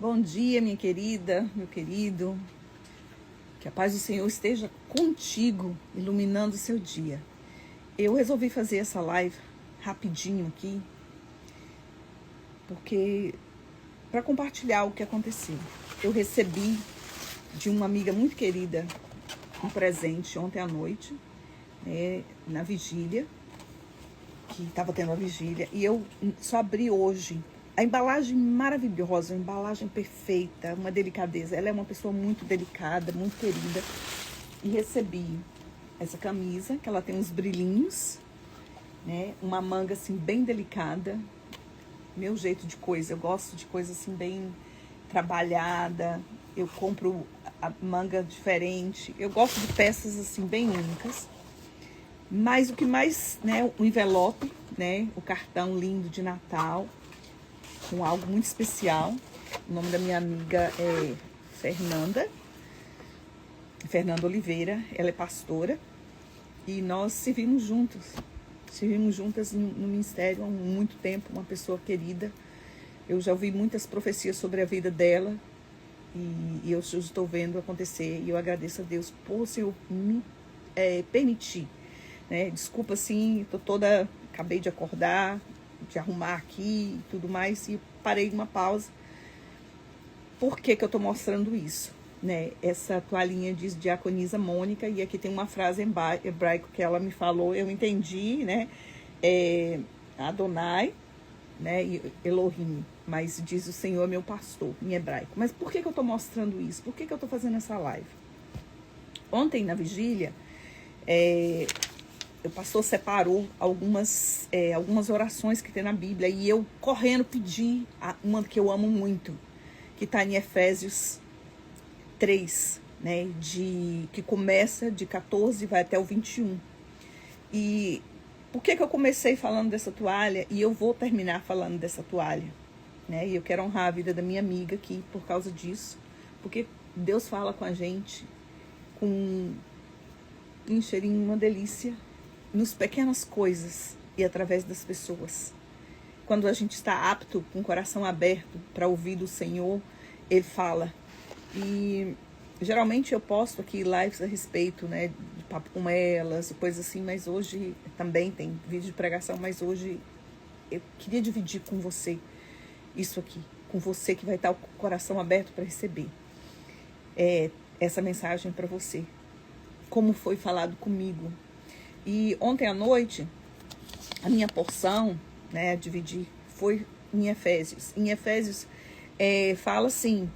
Bom dia, minha querida, meu querido. Que a paz do Senhor esteja contigo, iluminando o seu dia. Eu resolvi fazer essa live rapidinho aqui, porque para compartilhar o que aconteceu. Eu recebi de uma amiga muito querida um presente ontem à noite, na vigília, que estava tendo a vigília, e eu só abri hoje. A embalagem maravilhosa, a embalagem perfeita, uma delicadeza. Ela é uma pessoa muito delicada, muito querida. E recebi essa camisa, que ela tem uns brilhinhos, né? Uma manga assim bem delicada. Meu jeito de coisa, eu gosto de coisa assim bem trabalhada. Eu compro a manga diferente. Eu gosto de peças assim bem únicas. Mas o que mais, né? O envelope, né? O cartão lindo de Natal, com algo muito especial. O nome da minha amiga é Fernanda Oliveira. Ela é pastora e nós servimos juntas no ministério há muito tempo, uma pessoa querida. Eu já ouvi muitas profecias sobre a vida dela e eu estou vendo acontecer, e eu agradeço a Deus por o Senhor me permitir, né? Desculpa, assim, acabei de acordar, de arrumar aqui e tudo mais, e parei uma pausa. Por que que eu tô mostrando isso, né? Essa toalhinha diz Diaconisa Mônica, e aqui tem uma frase em hebraico que ela me falou, eu entendi, né? Adonai, né? E Elohim, mas diz o Senhor meu pastor, em hebraico. Mas por que que eu tô mostrando isso? Por que que eu tô fazendo essa live? Ontem, na vigília, o pastor separou algumas orações que tem na Bíblia, e eu correndo pedi uma que eu amo muito, que está em Efésios 3, né, que começa de 14 e vai até o 21. E por que que eu comecei falando dessa toalha e eu vou terminar falando dessa toalha, né? E eu quero honrar a vida da minha amiga aqui por causa disso, porque Deus fala com a gente com um cheirinho, uma delícia, nos pequenas coisas e através das pessoas. Quando a gente está apto, com o coração aberto para ouvir do Senhor, Ele fala. E geralmente eu posto aqui lives a respeito, né, de papo com elas, coisas assim, mas hoje também tem vídeo de pregação, mas hoje eu queria dividir com você isso aqui, com você que vai estar com o coração aberto para receber essa mensagem para você, como foi falado comigo. E ontem à noite, a minha porção, né, a dividir, foi em Efésios. Em Efésios, fala assim: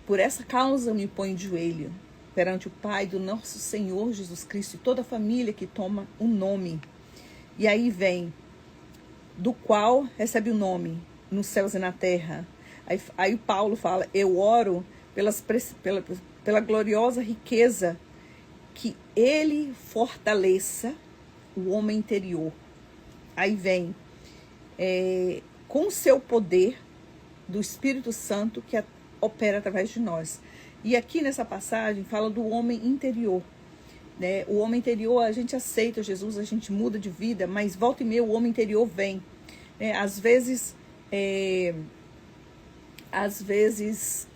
por essa causa eu me ponho de joelho perante o Pai do nosso Senhor Jesus Cristo e toda a família que toma o nome. E aí vem, do qual recebe o nome nos céus e na terra. Aí Paulo fala: eu oro pela gloriosa riqueza que Ele fortaleça o homem interior. Aí vem, com o seu poder do Espírito Santo que opera através de nós. E aqui nessa passagem fala do homem interior, né? O homem interior, a gente aceita Jesus, a gente muda de vida, mas volta e meia o homem interior vem. Às vezes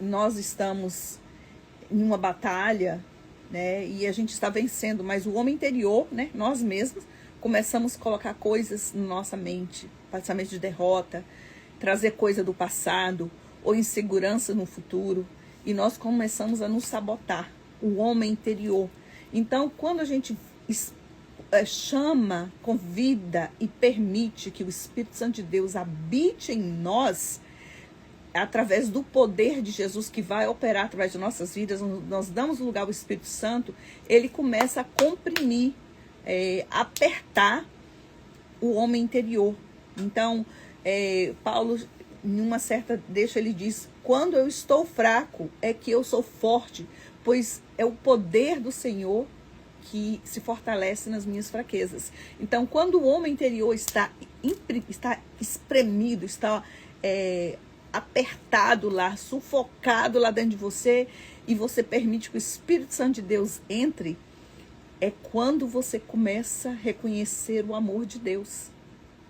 nós estamos em uma batalha, né, e a gente está vencendo, mas o homem interior, né, nós mesmos, começamos a colocar coisas na nossa mente, pensamento de derrota, trazer coisa do passado ou insegurança no futuro, e nós começamos a nos sabotar, o homem interior. Então, quando a gente chama, convida e permite que o Espírito Santo de Deus habite em nós, através do poder de Jesus que vai operar através de nossas vidas, nós damos lugar ao Espírito Santo, ele começa a comprimir, apertar o homem interior. Então, Paulo, em uma certa deixa, ele diz: quando eu estou fraco, é que eu sou forte, pois é o poder do Senhor que se fortalece nas minhas fraquezas. Então, quando o homem interior está espremido, está apertado lá, sufocado lá dentro de você, e você permite que o Espírito Santo de Deus entre, é quando você começa a reconhecer o amor de Deus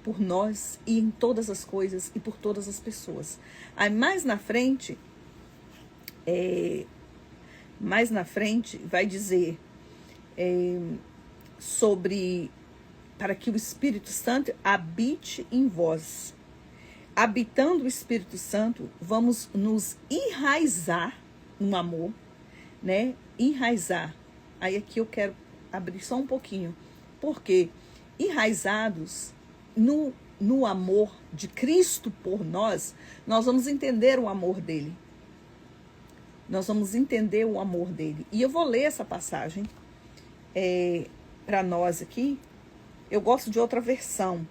por nós e em todas as coisas e por todas as pessoas. Aí mais na frente, mais na frente, vai dizer sobre para que o Espírito Santo habite em vós. Habitando o Espírito Santo, vamos nos enraizar no amor, né? Enraizar. Aí aqui eu quero abrir só um pouquinho. Porque enraizados no amor de Cristo por nós, nós vamos entender o amor dele. Nós vamos entender o amor dele. E eu vou ler essa passagem para nós aqui. Eu gosto de outra versão.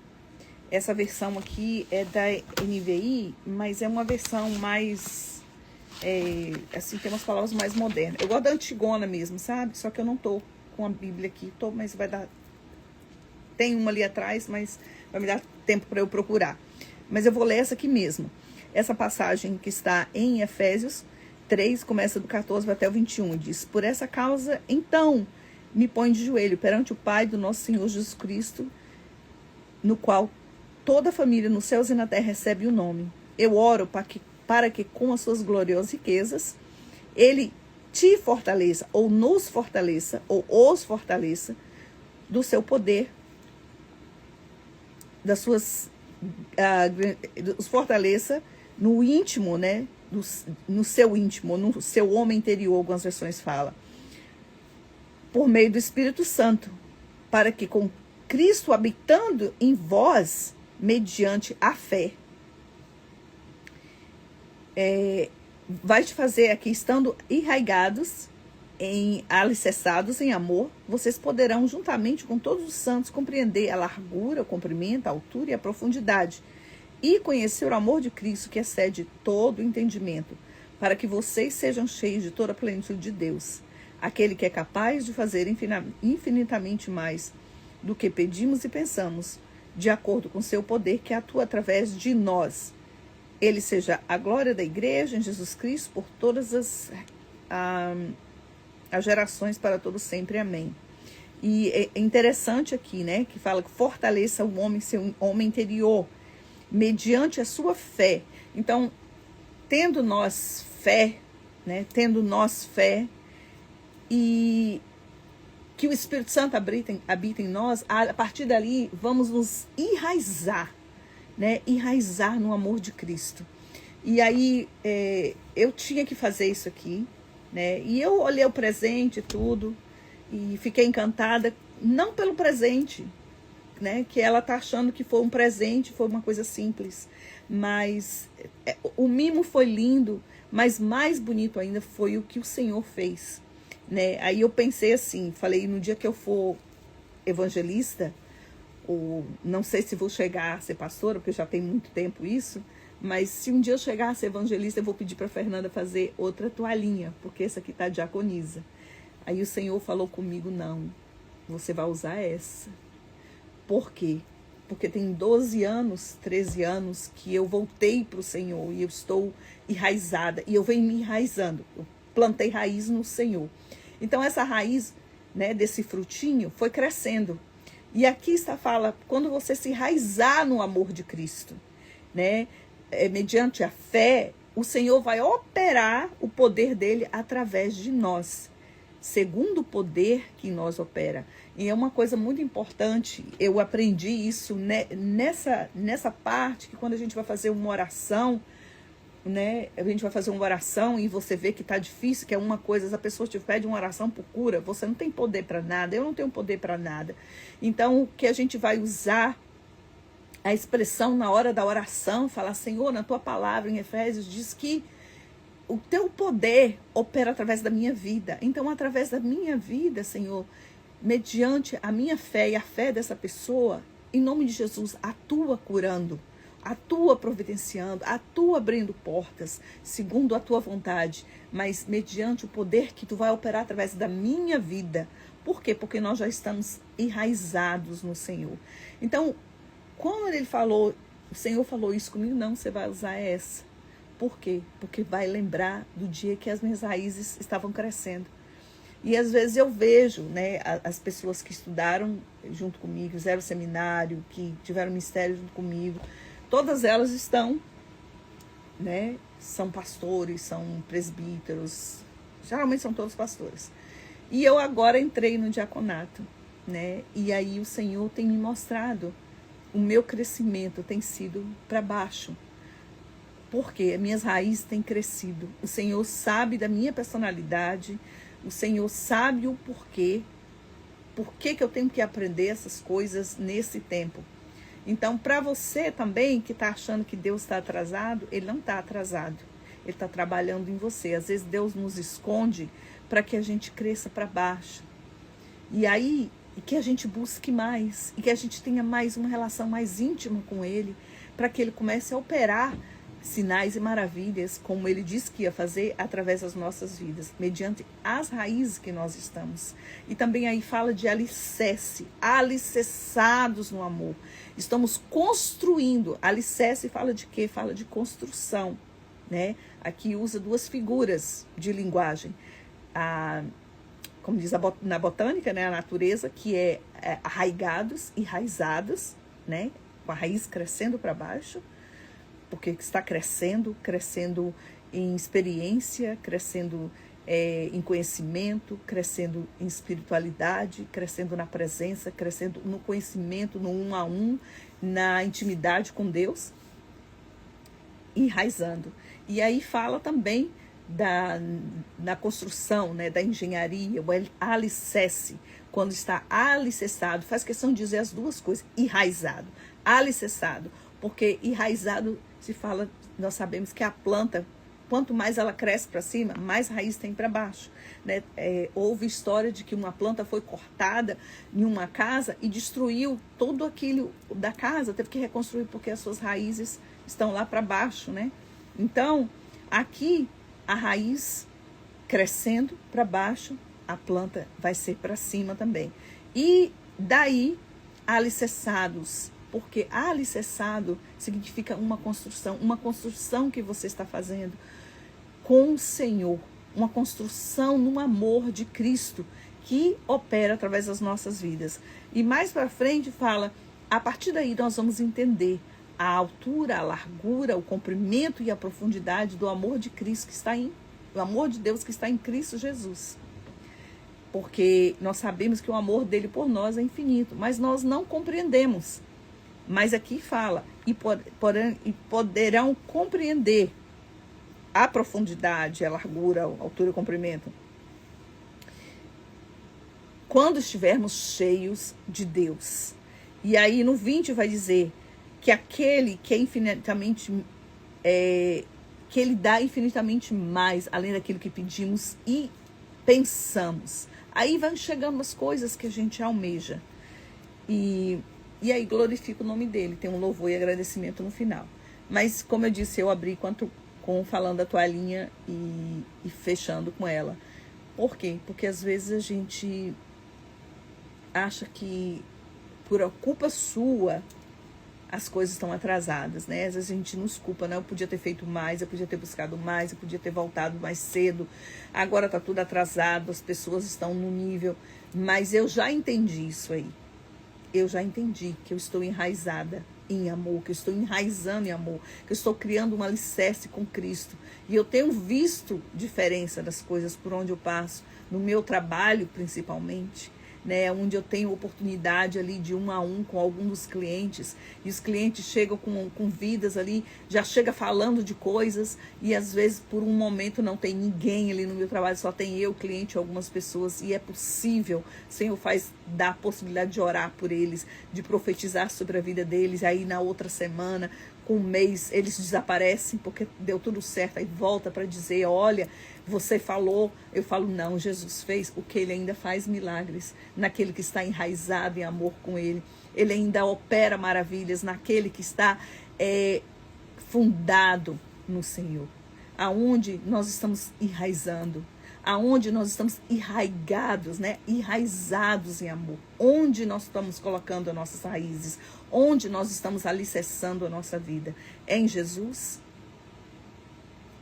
Essa versão aqui é da NVI, mas é uma versão mais, assim, tem umas palavras mais modernas. Eu gosto da Antigona mesmo, sabe? Só que eu não tô com a Bíblia aqui, mas vai dar... Tem uma ali atrás, mas vai me dar tempo para eu procurar. Mas eu vou ler essa aqui mesmo. Essa passagem que está em Efésios 3, começa do 14 até o 21, diz: por essa causa, então, me ponho de joelho perante o Pai do nosso Senhor Jesus Cristo, no qual toda a família nos céus e na terra recebe o nome. Eu oro para que com as suas gloriosas riquezas, ele te fortaleça, ou nos fortaleça, ou os fortaleça, do seu poder, das suas... os fortaleça no íntimo, né? No seu íntimo, no seu homem interior, algumas versões falam. Por meio do Espírito Santo, para que com Cristo habitando em vós, mediante a fé, vai te fazer aqui, estando enraigados, alicerçados em amor, vocês poderão, juntamente com todos os santos, compreender a largura, o comprimento, a altura e a profundidade, e conhecer o amor de Cristo, que excede todo o entendimento, para que vocês sejam cheios de toda a plenitude de Deus, aquele que é capaz de fazer infinitamente mais do que pedimos e pensamos, de acordo com seu poder que atua através de nós. Ele seja a glória da igreja em Jesus Cristo por todas as gerações, para todos sempre. Amém. E é interessante aqui, né, que fala que fortaleça o homem, seu homem interior, mediante a sua fé. Então, tendo nós fé, né, e que o Espírito Santo habita em nós, a partir dali vamos nos enraizar, né? Enraizar no amor de Cristo. E aí eu tinha que fazer isso aqui, né? E eu olhei o presente e tudo, e fiquei encantada, não pelo presente, né? Que ela tá achando que foi um presente, foi uma coisa simples, mas o mimo foi lindo, mas mais bonito ainda foi o que o Senhor fez. Né? Aí eu pensei assim, falei, no dia que eu for evangelista, ou não sei se vou chegar a ser pastora, porque já tem muito tempo isso, mas se um dia eu chegar a ser evangelista, eu vou pedir para Fernanda fazer outra toalhinha, porque essa aqui tá diaconisa. Aí o Senhor falou comigo, não, você vai usar essa. Por quê? Porque tem 12 anos, 13 anos que eu voltei para o Senhor e eu estou enraizada, e eu venho me enraizando, eu plantei raiz no Senhor. Então essa raiz, né, desse frutinho foi crescendo. E aqui está fala, quando você se enraizar no amor de Cristo, né, mediante a fé, o Senhor vai operar o poder dele através de nós, segundo o poder que em nós opera. E é uma coisa muito importante, eu aprendi isso nessa parte, que quando a gente vai fazer uma oração, né, a gente vai fazer uma oração e você vê que tá difícil, que é uma coisa, se a pessoa te pede uma oração por cura, você não tem poder para nada, eu não tenho poder para nada. Então, o que a gente vai usar, a expressão na hora da oração, falar, Senhor, na tua palavra em Efésios, diz que o teu poder opera através da minha vida. Então, através da minha vida, Senhor, mediante a minha fé e a fé dessa pessoa, em nome de Jesus, atua curando, atua providenciando, atua abrindo portas, segundo a tua vontade, mas mediante o poder que tu vai operar através da minha vida. Por quê? Porque nós já estamos enraizados no Senhor. Então, quando ele falou, o Senhor falou isso comigo, não, você vai usar essa. Por quê? Porque vai lembrar do dia que as minhas raízes estavam crescendo. E às vezes eu vejo, né, as pessoas que estudaram junto comigo, fizeram seminário, que tiveram ministério junto comigo, todas elas estão né, são pastores, são presbíteros, geralmente são todos pastores. E eu agora entrei no diaconato, né, e aí o Senhor tem me mostrado, o meu crescimento tem sido para baixo, porque minhas raízes têm crescido. O Senhor sabe da minha personalidade, o Senhor sabe o porquê, por que eu tenho que aprender essas coisas nesse tempo. Então, para você também que está achando que Deus está atrasado, Ele não está atrasado. Ele está trabalhando em você. Às vezes Deus nos esconde para que a gente cresça para baixo. E aí, que a gente busque mais. E que a gente tenha mais uma relação mais íntima com Ele. Para que Ele comece a operar sinais e maravilhas, como Ele disse que ia fazer, através das nossas vidas, mediante as raízes que nós estamos. E também aí fala de alicerce, alicerçados no amor. Estamos construindo. Alicerce fala de quê? Fala de construção, né? Aqui usa duas figuras de linguagem. Como diz na botânica, né? A natureza, que é arraigados, enraizados, né? Com a raiz crescendo para baixo, porque está crescendo em experiência, crescendo em conhecimento, crescendo em espiritualidade, crescendo na presença, crescendo no conhecimento, no 1 a 1, na intimidade com Deus, enraizando. E aí fala também da construção, né, da engenharia, o alicerce, quando está alicerçado, faz questão de dizer as duas coisas, enraizado, alicerçado, porque enraizado se fala, nós sabemos que a planta, quanto mais ela cresce para cima, mais raiz tem para baixo, né? Houve história de que uma planta foi cortada em uma casa e destruiu todo aquilo da casa, teve que reconstruir porque as suas raízes estão lá para baixo, né? Então, aqui a raiz crescendo para baixo, a planta vai ser para cima também. E daí, alicerçados, porque alicerçado significa uma construção que você está fazendo com o Senhor, uma construção no amor de Cristo que opera através das nossas vidas. E mais para frente fala, a partir daí nós vamos entender a altura, a largura, o comprimento e a profundidade do amor de Cristo que está o amor de Deus que está em Cristo Jesus. Porque nós sabemos que o amor dele por nós é infinito, mas nós não compreendemos. Mas aqui fala, e poderão compreender a profundidade, a largura, a altura e o comprimento, quando estivermos cheios de Deus. E aí no 20 vai dizer que aquele que é infinitamente, que Ele dá infinitamente mais, além daquilo que pedimos e pensamos. Aí vão chegando as coisas que a gente almeja. E aí glorifica o nome dele, tem um louvor e agradecimento no final. Mas, como eu disse, eu abri falando a toalhinha e fechando com ela. Por quê? Porque às vezes a gente acha que por culpa sua as coisas estão atrasadas, né? Às vezes a gente nos culpa, né? Eu podia ter feito mais, eu podia ter buscado mais, eu podia ter voltado mais cedo. Agora tá tudo atrasado, as pessoas estão no nível. Mas eu já entendi isso aí. Eu já entendi que eu estou enraizada em amor, que eu estou enraizando em amor, que eu estou criando um alicerce com Cristo. E eu tenho visto diferença das coisas por onde eu passo, no meu trabalho principalmente, né, onde eu tenho oportunidade ali de 1 a 1 com algum dos clientes, e os clientes chegam com vidas ali, já chega falando de coisas, e às vezes por um momento não tem ninguém ali no meu trabalho, só tem eu, cliente, algumas pessoas, e é possível, o Senhor dá a possibilidade de orar por eles, de profetizar sobre a vida deles, aí na outra semana, com um mês, eles desaparecem porque deu tudo certo, aí volta para dizer, olha, você falou, eu falo, não, Jesus fez, o que ele ainda faz milagres naquele que está enraizado em amor com ele, ele ainda opera maravilhas naquele que está fundado no Senhor, aonde nós estamos enraizando, aonde nós estamos enraigados, né? Enraizados em amor, onde nós estamos colocando as nossas raízes, onde nós estamos alicerçando a nossa vida, é em Jesus?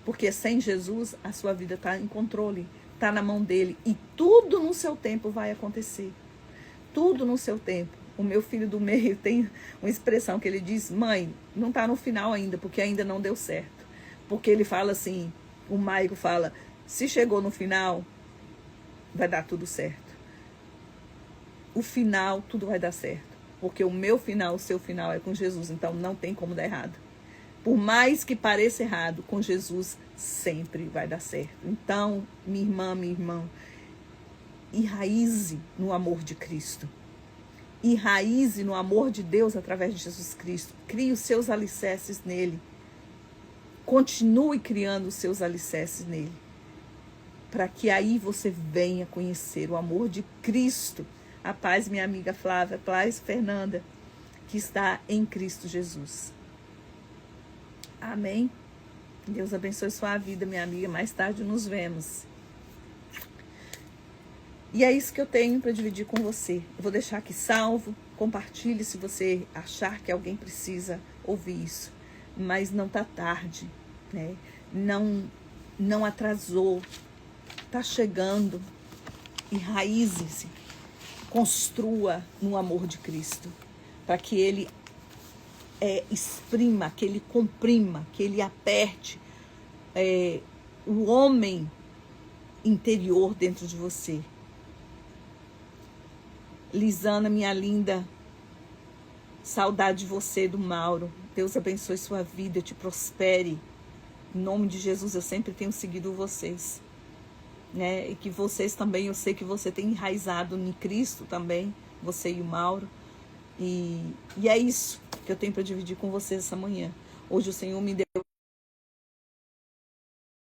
Porque sem Jesus, a sua vida está em controle, está na mão dele. E tudo no seu tempo vai acontecer. Tudo no seu tempo. O meu filho do meio tem uma expressão que ele diz, mãe, não está no final ainda, porque ainda não deu certo. Porque ele fala assim, o Maico fala, se chegou no final, vai dar tudo certo. O final, tudo vai dar certo. Porque o meu final, o seu final é com Jesus. Então não tem como dar errado. Por mais que pareça errado, com Jesus sempre vai dar certo. Então, minha irmã, meu irmão, enraize no amor de Cristo. Enraize no amor de Deus através de Jesus Cristo. Crie os seus alicerces nele. Continue criando os seus alicerces nele. Para que aí você venha conhecer o amor de Cristo. A paz, minha amiga Flávia, paz, Fernanda, que está em Cristo Jesus. Amém? Deus abençoe sua vida, minha amiga. Mais tarde nos vemos. E é isso que eu tenho para dividir com você. Eu vou deixar aqui salvo. Compartilhe se você achar que alguém precisa ouvir isso. Mas não tá tarde, né? Não atrasou. Tá chegando. Enraize-se. Construa no amor de Cristo. Para que ele exprima, que ele comprima, que ele aperte o homem interior dentro de você. Lisana, minha linda, saudade de você, do Mauro. Deus abençoe sua vida, te prospere. Em nome de Jesus, eu sempre tenho seguido vocês. Né? E que vocês também, eu sei que você tem enraizado em Cristo também, você e o Mauro. E é isso que eu tenho para dividir com vocês essa manhã. Hoje o Senhor me deu